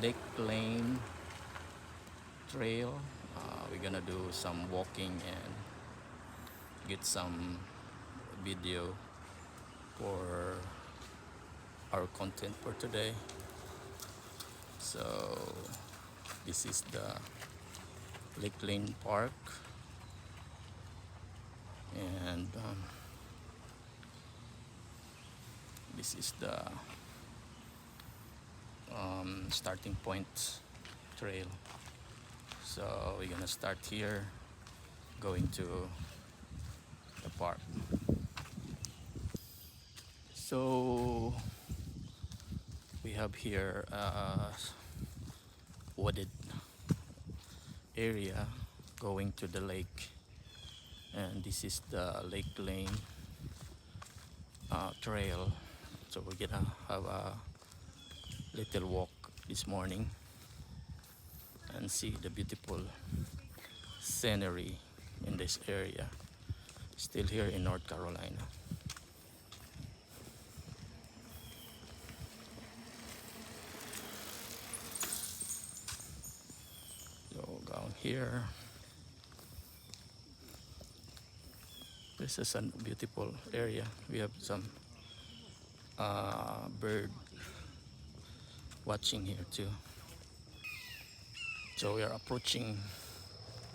Lake Lynn Trail. We're gonna do some walking and get some video for our content for today. So this is the Lake Lynn Park, and this is the starting point trail. So we're gonna start here, going to the park. So we have here a wooded area going to the lake, and this is the Lake Lane trail. So we're gonna have a little walk this morning and see the beautiful scenery in this area, still here in North Carolina. So down here, this is a beautiful area. We have some bird watching here too. So we are approaching,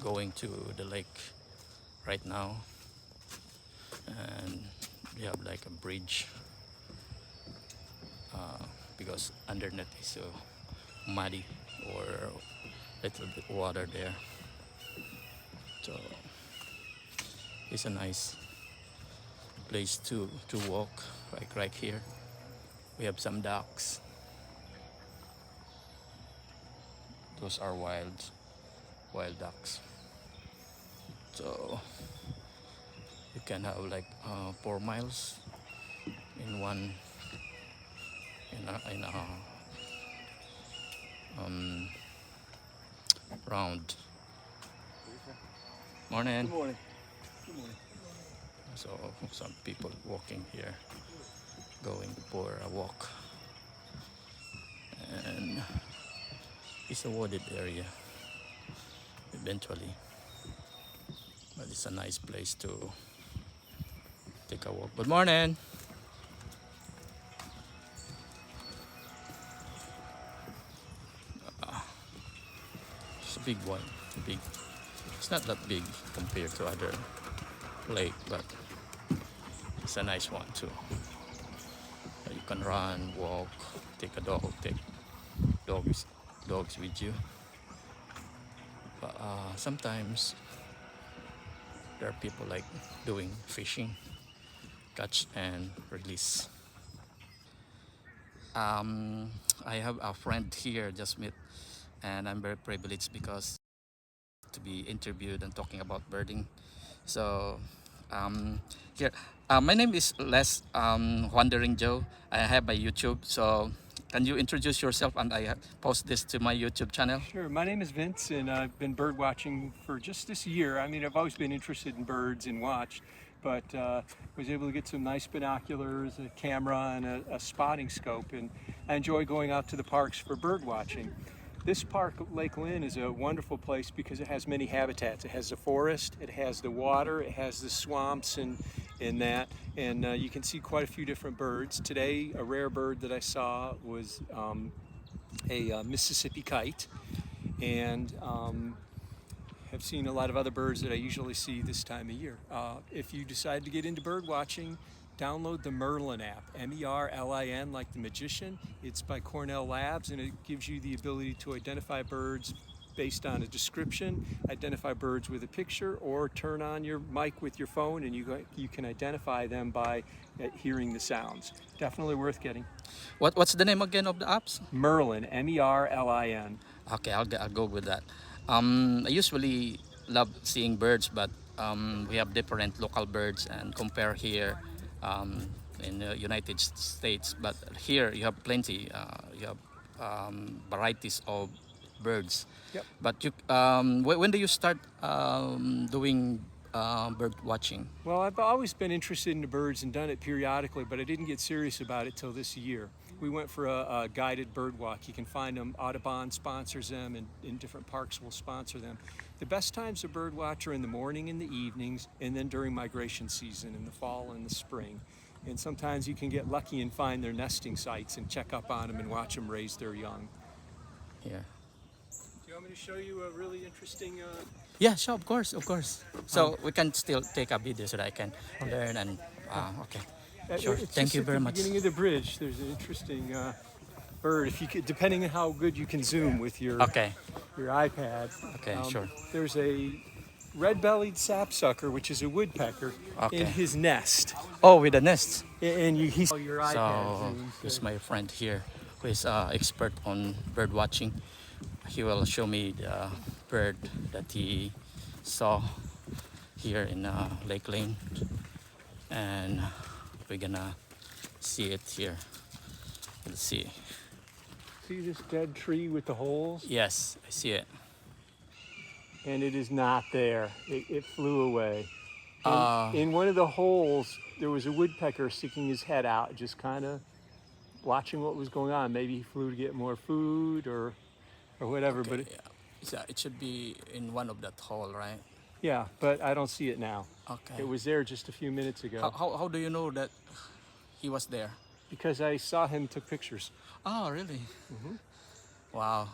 going to the lake right now, and we have like a bridge because underneath is so muddy or little bit water there. So it's a nice place to walk, like right here. We have some ducks. Those are wild ducks. So you can have like 4 miles in one round. Morning. Good morning. Good morning. So some people walking here, going for a walk, and it's a wooded area eventually, but it's a nice place to take a walk. Good morning. It's a big one. Big. It's not that big compared to other lake, but it's a nice one too. You can run, walk, take dogs with you. But sometimes there are people like doing fishing, catch and release. I have a friend here just met, and I'm very privileged because to be interviewed and talking about birding. So here, my name is Les Juandering Joe. I have my YouTube. So can you introduce yourself, and I post this to my YouTube channel? Sure. My name is Vince, and I've been bird watching for just this year. I mean, I've always been interested in birds and watched, but was able to get some nice binoculars, a camera, and a spotting scope. And I enjoy going out to the parks for bird watching. This park, Lake Lynn, is a wonderful place because it has many habitats. It has the forest, it has the water, it has the swamps and that, and you can see quite a few different birds. Today, a rare bird that I saw was a Mississippi kite, and have seen a lot of other birds that I usually see this time of year. If you decide to get into bird watching, download the Merlin app, M-E-R-L-I-N, like the magician. It's by Cornell Labs, and it gives you the ability to identify birds based on a description, identify birds with a picture, or turn on your mic with your phone and you can identify them by hearing the sounds. Definitely worth getting. What's the name again of the apps? Merlin, M-E-R-L-I-N. Okay, I'll go with that. I usually love seeing birds, but we have different local birds and compare here in the United States. But here you have plenty. You have varieties of birds. Yep. But you, when do you start doing bird watching? Well, I've always been interested in the birds and done it periodically, but I didn't get serious about it till this year. we went for a guided bird walk. You can find them. Audubon sponsors them, and in different parks will sponsor them. The best times to bird watch are in the morning and the evenings, and then during migration season in the fall and the spring. And sometimes you can get lucky and find their nesting sites and check up on them and watch them raise their young. Yeah. Do you want me to show you a really interesting? Yeah, sure, of course, of course. So we can still take a video so that I can learn and okay. Sure. It's Thank just you at very the much. beginning of the bridge, there's an interesting bird. If you could, depending on how good you can zoom with your Okay. iPad. Okay, sure. There's a red-bellied sapsucker, which is a woodpecker, Okay. in his nest. Oh, with the nest. And he's your iPad So zooms. here's my friend here who is expert on bird watching. He will show me the bird that he saw here in Lake Lynn, and we're gonna see it here. Let's see. See this dead tree with the holes? Yes, I see it. And it is not there. It flew away. Uh, In one of the holes, there was a woodpecker sticking his head out, just kind of watching what was going on. Maybe he flew to get more food or whatever. okay, But yeah. It should be in one of that hole, right? yeah, but I don't see it now. Okay. It was there just a few minutes ago How do you know that he was there? because I saw him took pictures. Oh, really? Wow,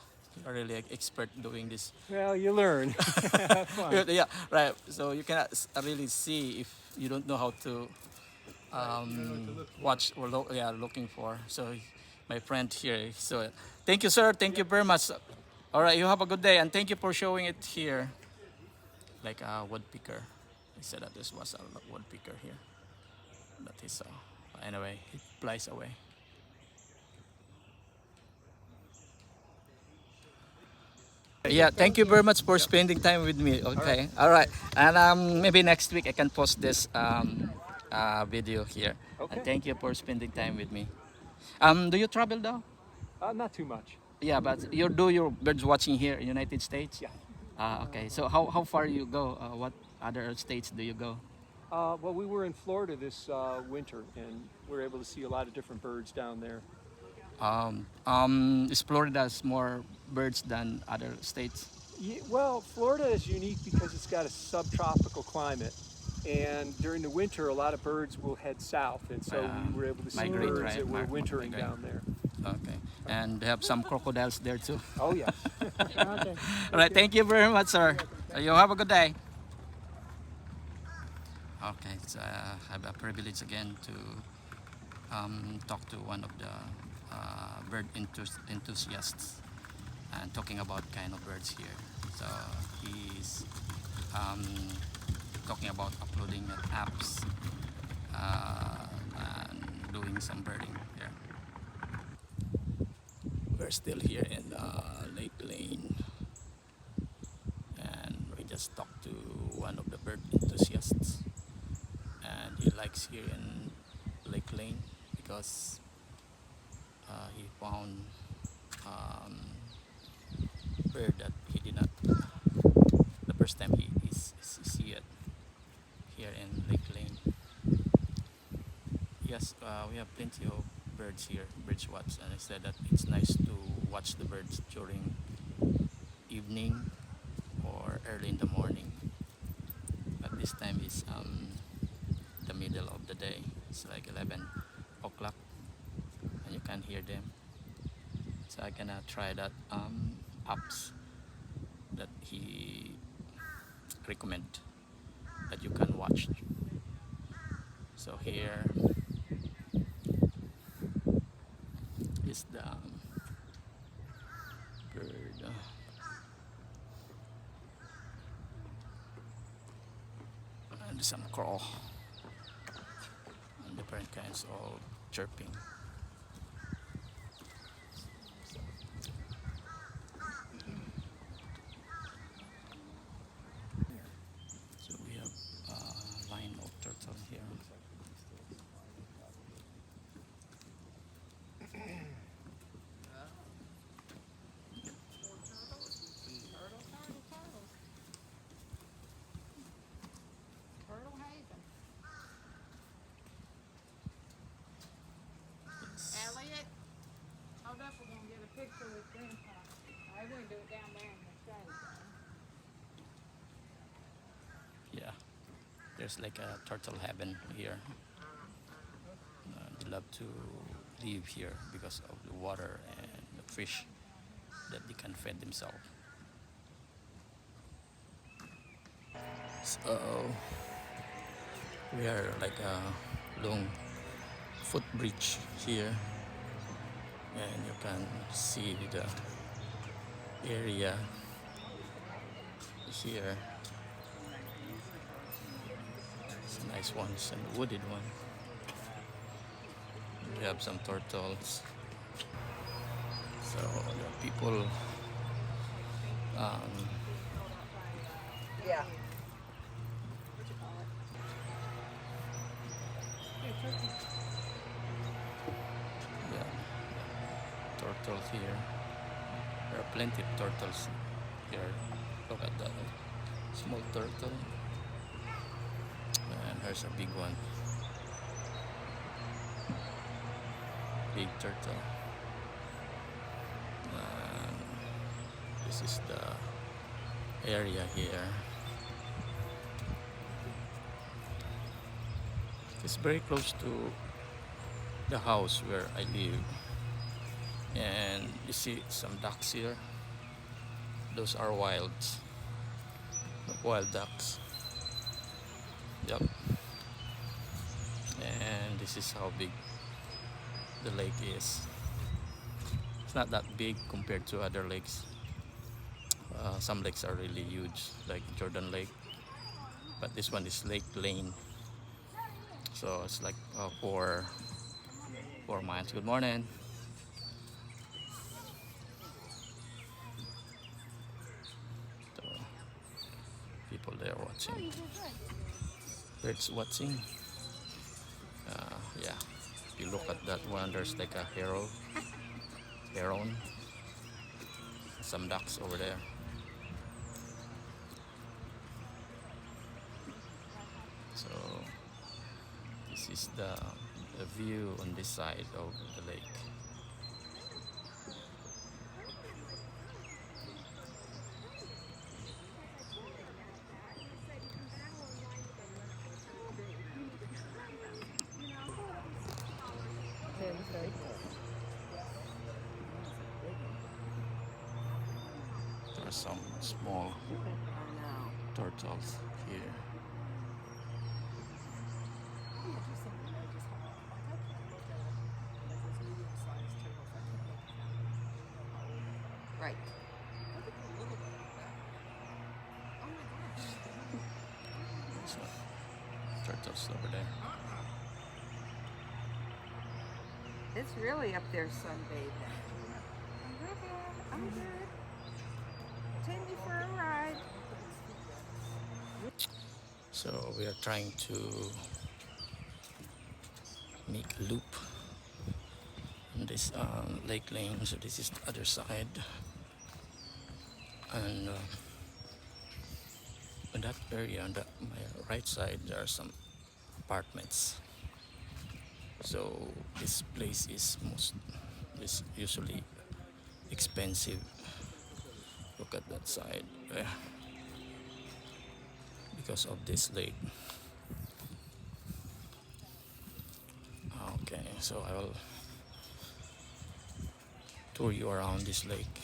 you're really an expert doing this. Well, you learn. Have fun. Yeah, right. So you cannot really see if you don't know how to watch or looking for. So my friend here. So thank you, sir. Thank you very much. All right, you have a good day, and thank you for showing it here. Like a woodpecker. He said that this was a woodpecker here that he saw. Anyway, it flies away. Yeah, thank you very much for spending time with me. Okay, all right, and maybe next week I can post this video here. Okay. And thank you for spending time with me. Do you travel though? Not too much. Yeah, but you do your birds watching here in United States? Yeah. Okay, so how far you go? What other states do you go? Well, we were in Florida this winter, and we were able to see a lot of different birds down there. Is Florida's more birds than other states? Yeah, well, Florida is unique because it's got a subtropical climate, and during the winter, a lot of birds will head south, and so we were able to see migrate, birds right? that were wintering Migrate. down there. Okay, and they have some crocodiles there too. Oh yes. Okay. All right, thank you very much, sir. You have a good day. Okay, so I have a privilege again to talk to one of the bird enthusiasts and talking about kind of birds here. So he's talking about uploading apps and doing some birding here. We're still here in Lake Lynn, and we just talked to one of the bird enthusiasts, and he likes here in Lake Lynn because he found bird that he did not the first time he see it here in Lake Lynn. Yes, we have plenty of birds here, birds watch, and I said that it's nice to watch the birds during evening or early in the morning, but this time is the middle of the day. It's like 11 o'clock and you can hear them, so I gonna try that apps that he recommend that you can watch. So here is the bird and some crow and different kinds of chirping. So we have a line of turtle here. Yeah, there's like a turtle heaven here. They love to live here because of the water and the fish that they can feed themselves. So we are like a long footbridge here, and you can see the area here. It's a nice one, it's a wooded one. We have some turtles. So the people Yeah. yeah, turtles here. There are plenty of turtles here. Look at that small turtle. And here's a big one. Big turtle. And this is the area here. It's very close to the house where I live. And you see some ducks here. Those are wild ducks. Yep. And this is how big the lake is. It's not that big compared to other lakes. Some lakes are really huge, like Jordan Lake, but this one is Lake Lynn. So it's like 4 miles. Good morning. So, people there watching. Birds watching. Yeah. If you look at that one, there's like a heron. Some ducks over there. So this is the view on this side of the lake. There are some small turtles here. Right. So, turtles over there. It's really up there sunbathing. I'm good. Take me for a ride. So we are trying to make a loop on this lake lane. So this is the other side, and in that area on my right side there are some apartments. So this place is usually expensive. Look at that side because of this lake. Okay, so I will tour you around this lake.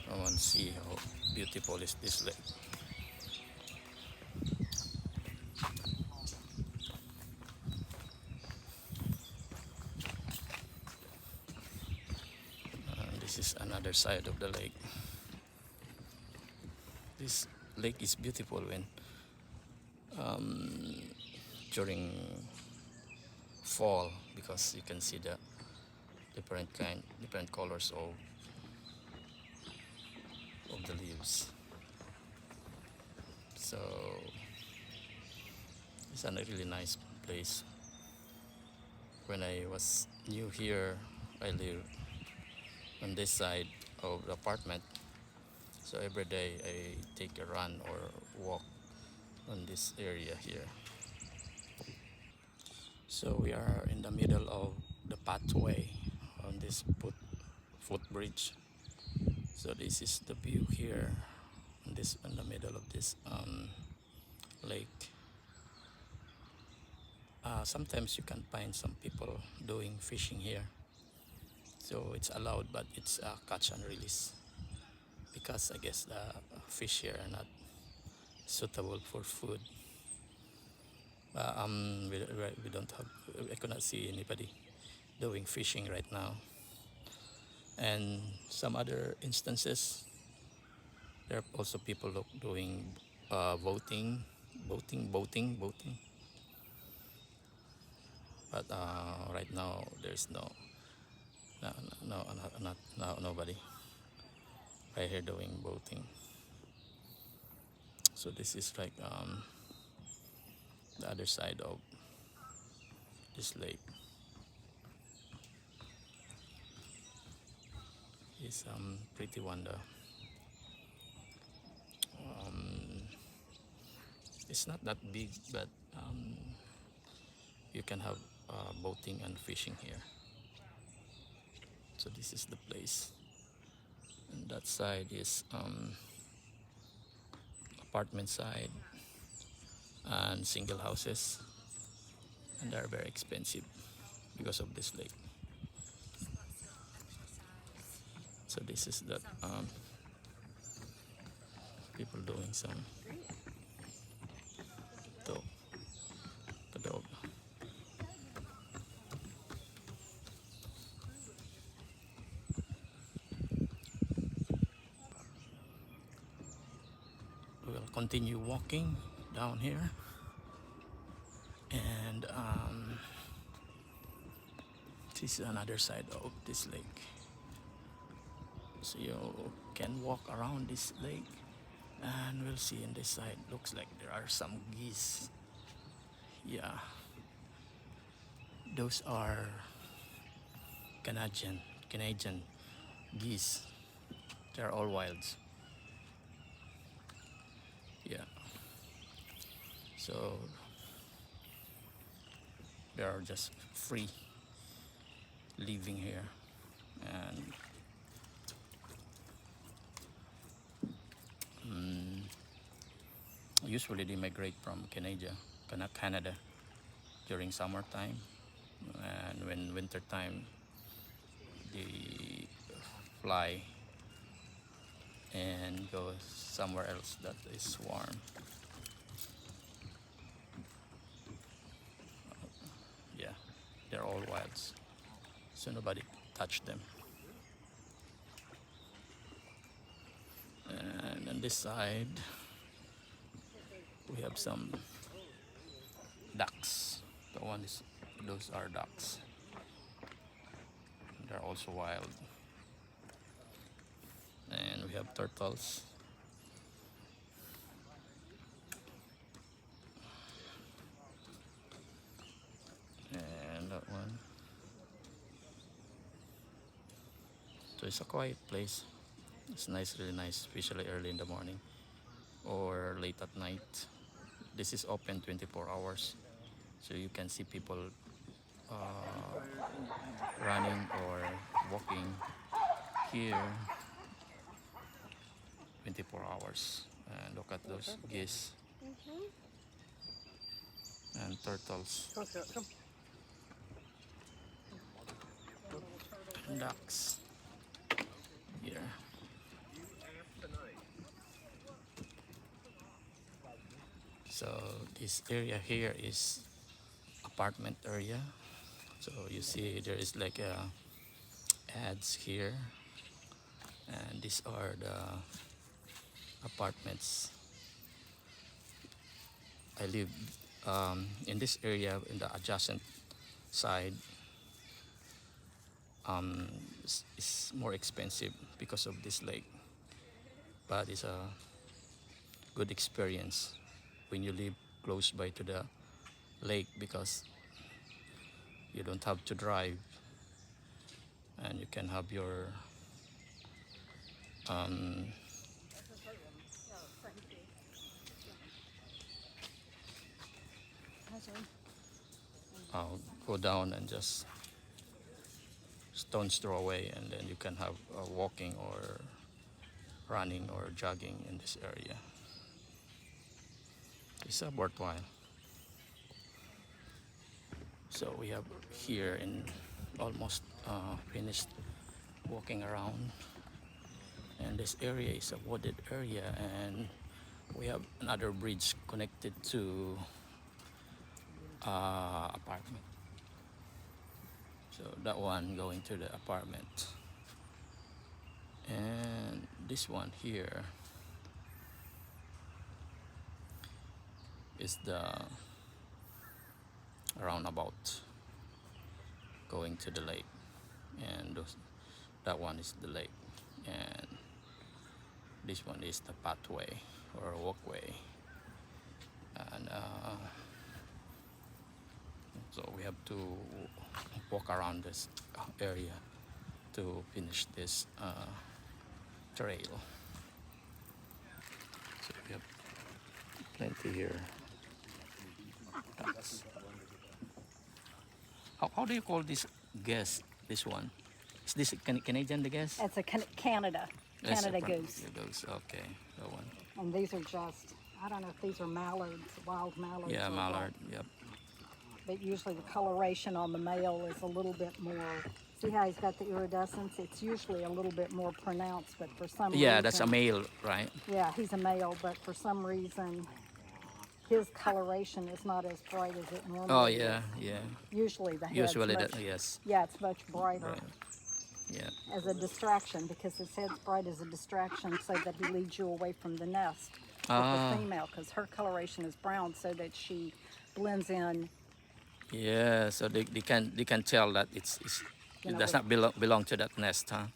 I want to see how beautiful is this lake. This is another side of the lake. This lake is beautiful when during fall, because you can see the different colors of the leaves. So it's a really nice place. When I was new here, I live on this side of the apartment. So every day I take a run or walk on this area here. So we are in the middle of the pathway on this footbridge. So this is the view here in the middle of this lake. Sometimes you can find some people doing fishing here, so it's allowed, but it's catch and release, because I guess the fish here are not suitable for food. We don't have, I cannot see anybody doing fishing right now. And some other instances, there are also people doing boating. But right now there's nobody right here doing boating. So this is like the other side of this lake. It's pretty wonder. It's not that big, but you can have boating and fishing here. So this is the place, and that side is apartment side and single houses, and they're very expensive because of this lake. So this is that people doing some kadog. We'll continue walking down here, and this is another side of this lake. So you can walk around this lake, and we'll see in this side. Looks like there are some geese. Yeah, those are Canadian geese. They're all wilds. Yeah. So they are just free living here, and usually they migrate from Canada during summertime, and when winter time they fly and go somewhere else that is warm. Yeah, they're all wilds, so nobody touched them. And on this side we have some ducks. Those are ducks. They're also wild. And we have turtles. And that one. So it's a quiet place. It's nice, really nice, especially early in the morning or late at night. This is open 24 hours, so you can see people running or walking here 24 hours. And look at those geese and turtles and ducks here. So this area here is apartment area. So you see there is like ads here, and these are the apartments. I live in this area. In the adjacent side is more expensive because of this lake, but it's a good experience when you live close by to the lake, because you don't have to drive, and you can have your go down and just stone's throw away, and then you can have walking or running or jogging in this area. It's worthwhile. So we have here in almost finished walking around, and this area is a wooded area, and we have another bridge connected to apartment. So that one going to the apartment, and this one here is the roundabout going to the lake, and that one is the lake, and this one is the pathway or walkway, and so we have to walk around this area to finish this trail. So we have plenty here. How do you call this guess? This one? Is this Canadian, the guess? It's a Canada Yes, goose. Goose. Okay, that one. And these are just, I don't know if these are mallards, wild mallards. Yeah, or mallard. what, Yep. but usually the coloration on the male is a little bit more, see how he's got the iridescence? It's usually a little bit more pronounced, but for some reason. Yeah, that's a male, right? Yeah, he's a male, but for some reason, his coloration is not as bright as it normally Oh is. yeah, yeah. Usually the head's Usually much, that, yes. yeah, it's much brighter. Right. Yeah. As a distraction, because his head's bright as a distraction so that he leads you away from the nest with Ah. the female, because her coloration is brown so that she blends in. Yeah, so they can tell that it's You it know, does with- not belong to that nest, huh?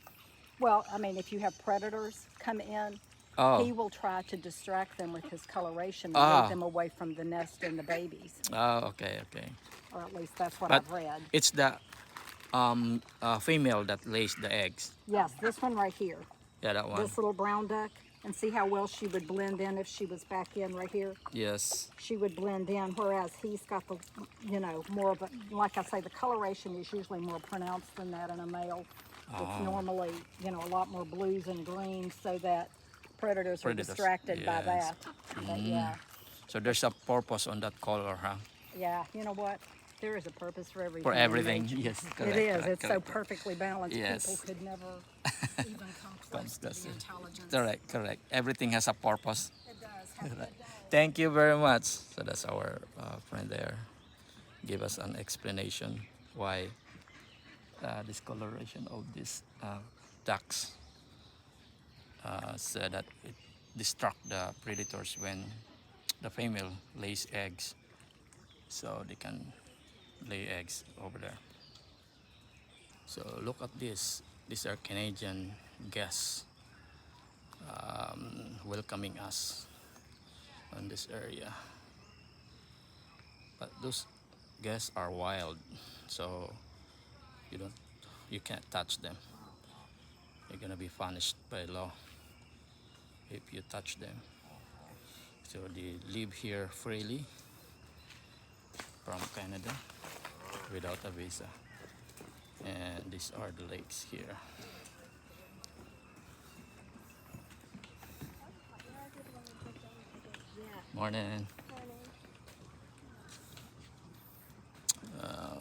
Well, I mean, if you have predators come in, Oh. he will try to distract them with his coloration and Ah. lead them away from the nest and the babies, Oh, okay, okay. or at least that's what But I've read. it's the female that lays the eggs. Yes, this one right here, Yeah, that one. this little brown duck, and see how well she would blend in if she was back in right here. Yes. She would blend in, whereas he's got the, you know, more of a, like I say, the coloration is usually more pronounced than that in a male. It's normally, you know, a lot more blues and greens so that predators are distracted by yes. that. But yeah, So there's a purpose on that color, huh? yeah, you know what? There is a purpose for everything. For in everything. nature. Yes, It correct, is. correct, It's so correct. perfectly balanced. Yes. People could never even come close to That's the it. intelligence. Correct, correct. Everything has a purpose. It does. Have a good day. Thank you very much. So that's our friend there. Give us an explanation why discoloration of these ducks said that it distract the predators when the female lays eggs, so they can lay eggs over there. So look at this. These are Canadian guests welcoming us on this area. But those guests are wild, so you can't touch them. You're gonna be punished by law if you touch them. So they live here freely from Canada without a visa. And these are the lakes here. Morning.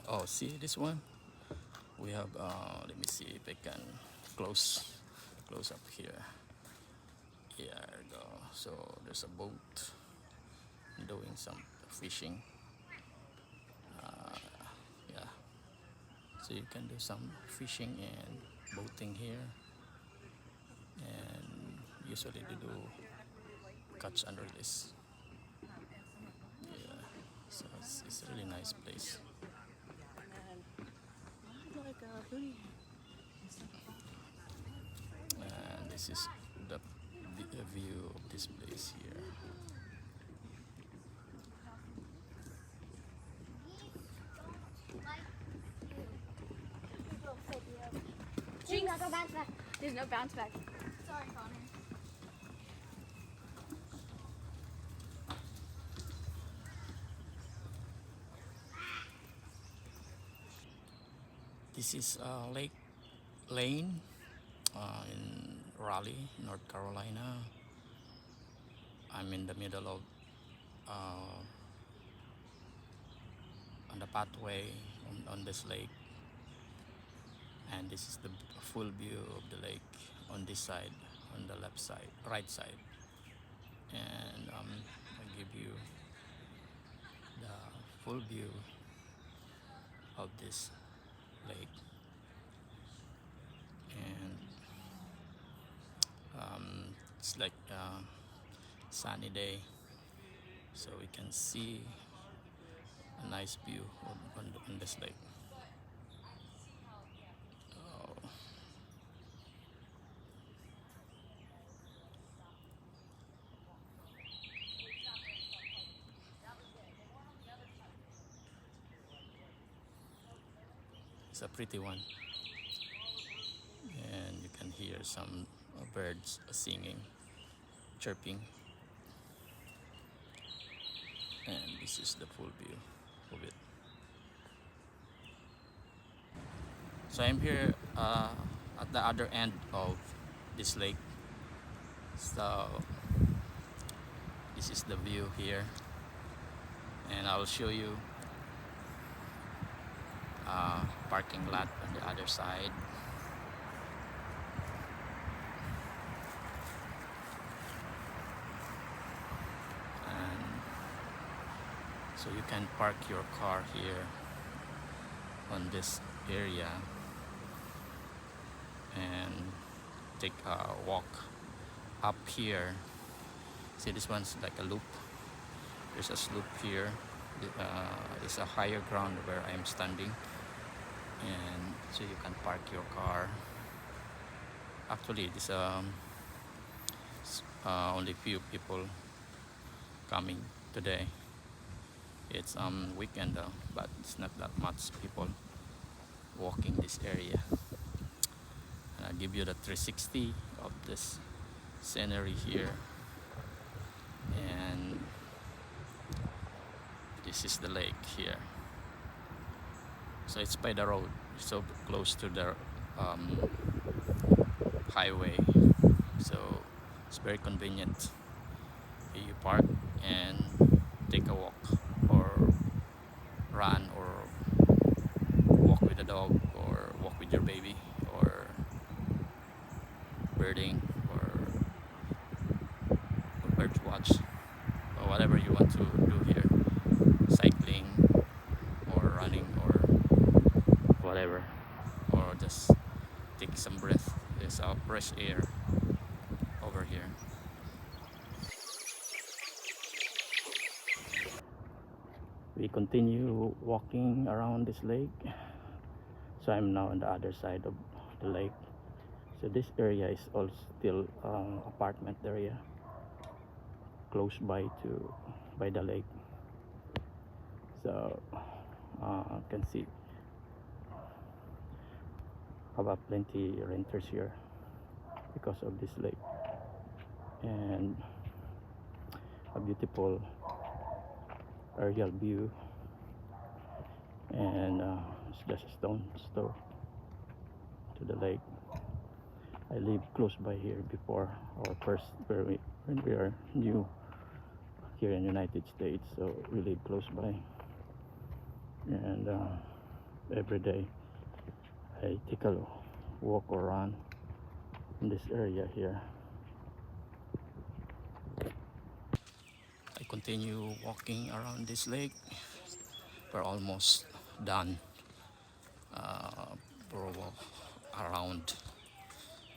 Oh, see this one? We have, let me see if I can close up here. Here we go. So there's a boat doing some fishing. Yeah. So you can do some fishing and boating here. And usually they do catch under this. Yeah. So it's a really nice place. And this is the view of this place here. There's no bounce back. Sorry, Connor. This is Lake Lynn in Raleigh, North Carolina. I'm in the middle of on the pathway on this lake, and this is the full view of the lake on this side, on the left side, right side, and I give you the full view of this lake. And it's like a sunny day, so we can see a nice view on this lake. Oh. It's a pretty one, and you can hear some birds singing, chirping, and this is the full view of it. So I'm here at the other end of this lake. So this is the view here, and I'll show you parking lot on the other side. And so you can park your car here on this area and take a walk up here. See, this one's like a loop. There's a slope here. It's a higher ground where I'm standing, and so you can park your car. Actually, this only few people coming today. It's weekend though, but it's not that much people walking this area. And I'll give you the 360 of this scenery here, and this is the lake here. So it's by the road, so close to the highway, so it's very convenient. You park and take a walk, or run, or walk with a dog, or walk with your baby, or birding, or bird watch, or whatever you want to do here, cycling or running or whatever, or just take some breath. There's a fresh air over here. We continue walking around this lake. So I'm now on the other side of the lake. So this area is all still apartment area, close by the lake. So you can see about plenty renters here because of this lake, and a beautiful aerial view, and it's just a stone throw to the lake. I live close by here before, our first when we are new here in the United States, so we live close by, and every day I take a walk or run in this area here. I continue walking around this lake. We're almost done around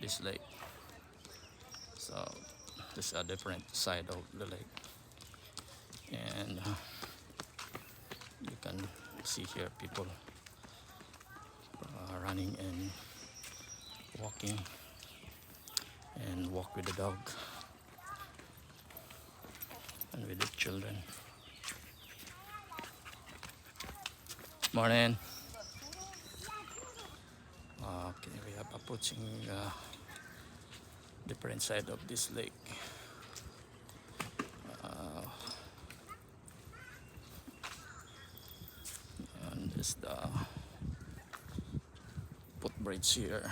this lake. So this is a different side of the lake, and you can see here people running and walking, and walk with the dog and with the children. Morning. Okay, we are approaching different side of this lake. And there's the footbridge here.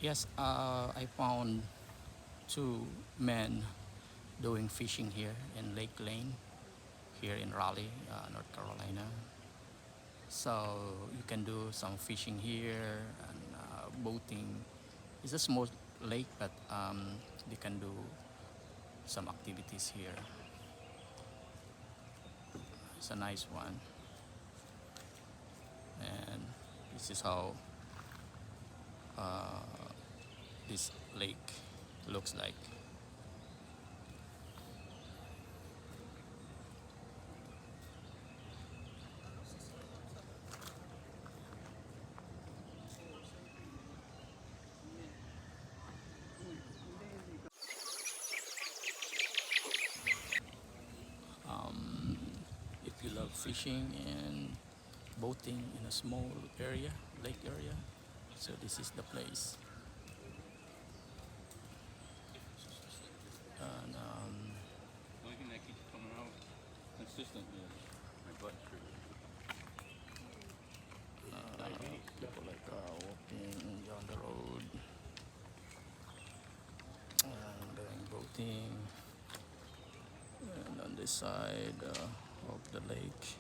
Yes, I found two men doing fishing here in Lake Lynn, here in Raleigh, North Carolina. So you can do some fishing here and boating. It's a small lake, but you can do some activities here. It's a nice one, and this is how this lake looks like. If you love fishing and boating in a small area, lake area, so this is the place. And The only thing that keeps coming out consistently is my butt shirt. people like walking down the road and doing boating. And on this side of the lake,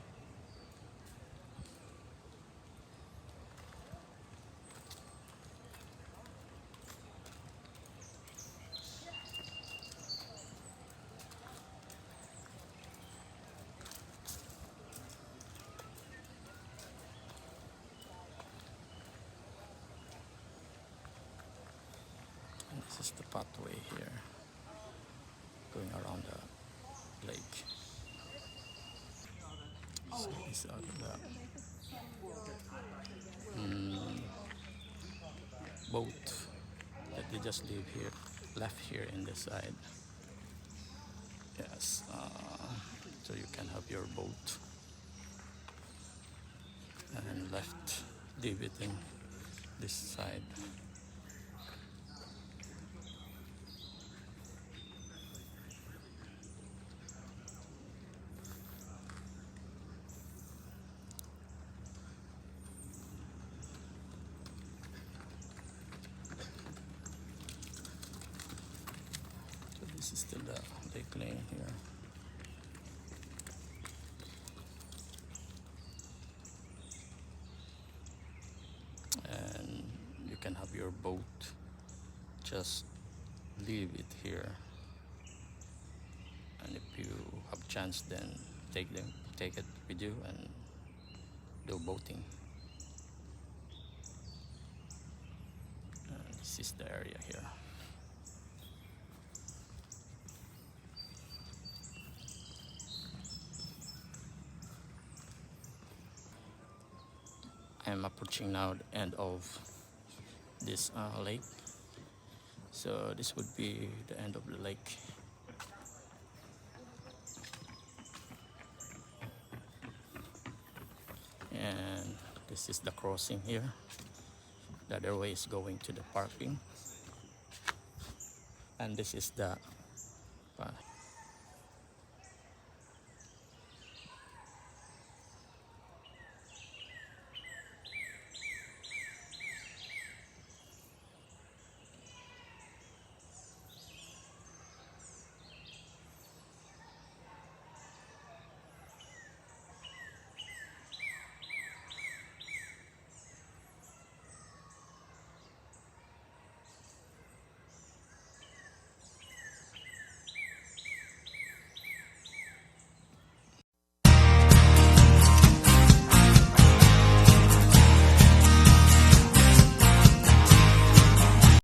and this is the pathway here going around the lake. So these are the boat that they just leave here, left here in the side. Yes, so you can have your boat and left leave it in this side. So this is still the Lake Lane here. And you can have your boat, just leave it here, and if you have chance, then take it with you and do boating. This is the area here. I am approaching now the end of this lake. So this would be the end of the lake. And this is the crossing here. The other way is going to the parking. And this is the